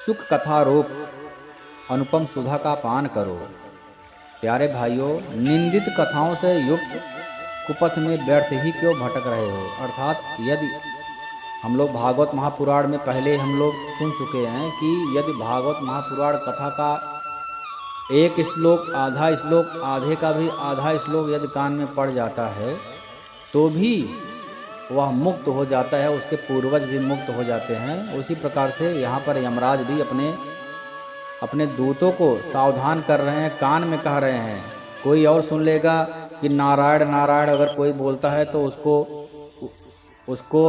सुख कथा रूप अनुपम सुधा का पान करो। प्यारे भाइयों, निंदित कथाओं से युक्त कुपथ में व्यर्थ ही क्यों भटक रहे हो। अर्थात यदि हम लोग भागवत महापुराण में पहले हम लोग सुन चुके हैं कि यदि भागवत महापुराण कथा का एक श्लोक, आधा श्लोक, आधे का भी आधा श्लोक यदि कान में पड़ जाता है तो भी वह मुक्त हो जाता है, उसके पूर्वज भी मुक्त हो जाते हैं। उसी प्रकार से यहाँ पर यमराज भी अपने दूतों को सावधान कर रहे हैं, कान में कह रहे हैं। कोई और सुन लेगा कि नारायण नारायण अगर कोई बोलता है तो उसको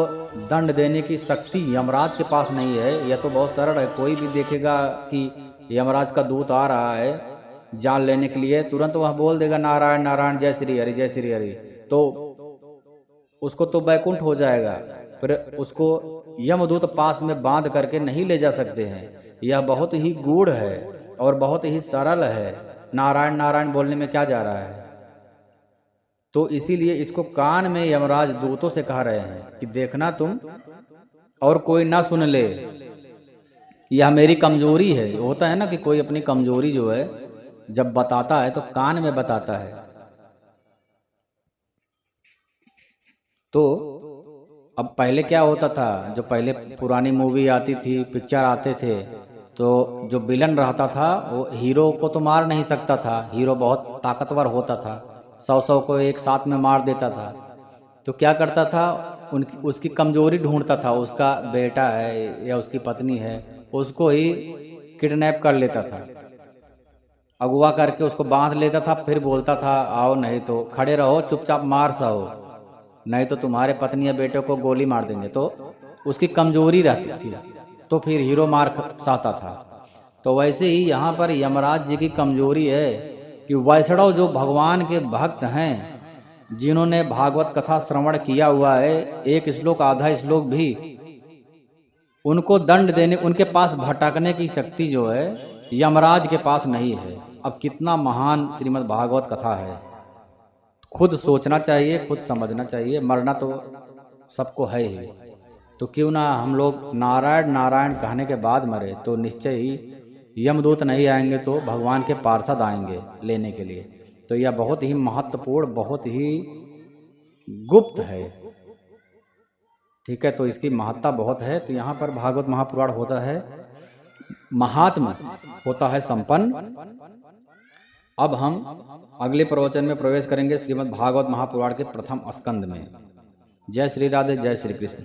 दंड देने की शक्ति यमराज के पास नहीं है। यह तो बहुत सरल है, कोई भी देखेगा कि यमराज का दूत आ रहा है जान लेने के लिए, तुरंत वह बोल देगा नारायण नारायण जय श्री हरि जय श्री हरि, तो उसको तो बैकुंठ हो जाएगा। फिर उसको यमदूत पास में बांध करके नहीं ले जा सकते हैं। यह बहुत ही गूढ़ है और बहुत ही सरल है। नारायण नारायण बोलने में क्या जा रहा है। तो इसीलिए इसको कान में यमराज दूतों से कह रहे हैं कि देखना तुम और कोई ना सुन ले, यह मेरी कमजोरी है। होता है ना कि कोई अपनी कमजोरी जो है जब बताता है तो कान में बताता है। तो अब पहले क्या होता था, जो पहले पुरानी मूवी आती थी, पिक्चर आते थे, तो जो विलन रहता था वो हीरो को तो मार नहीं सकता था। हीरो बहुत ताकतवर होता था, 100 को एक साथ में मार देता था। तो क्या करता था, उसकी कमजोरी ढूंढता था। उसका बेटा है या उसकी पत्नी है, उसको ही किडनैप कर लेता था, अगवा करके उसको बांध लेता था। फिर बोलता था आओ, नहीं तो खड़े रहो, चुपचाप मार सहो, नहीं तो तुम्हारे पत्नी या बेटे को गोली मार देंगे। तो उसकी कमजोरी रहती थी, तो फिर हीरो मार सहता था। तो वैसे ही यहाँ पर यमराज जी की कमजोरी है कि वैष्णव जो भगवान के भक्त हैं, जिन्होंने भागवत कथा श्रवण किया हुआ है, एक श्लोक आधा श्लोक भी, उनको दंड देने, उनके पास भटकने की शक्ति जो है यमराज के पास नहीं है। अब कितना महान श्रीमद् भागवत कथा है, खुद सोचना चाहिए, खुद समझना चाहिए। मरना तो सबको है ही, तो क्यों ना हम लोग नारायण नारायण कहने के बाद मरे, तो निश्चय ही यमदूत नहीं आएंगे तो भगवान के पार्षद आएंगे लेने के लिए। तो यह बहुत ही महत्वपूर्ण, बहुत ही गुप्त है, ठीक है। तो इसकी महत्ता बहुत है। तो यहाँ पर भागवत महापुराण होता है महात्मा, होता है संपन्न। अब हम अगले प्रवचन में प्रवेश करेंगे श्रीमद् भागवत महापुराण के प्रथम स्कंद में। जय श्री राधे, जय श्री कृष्ण।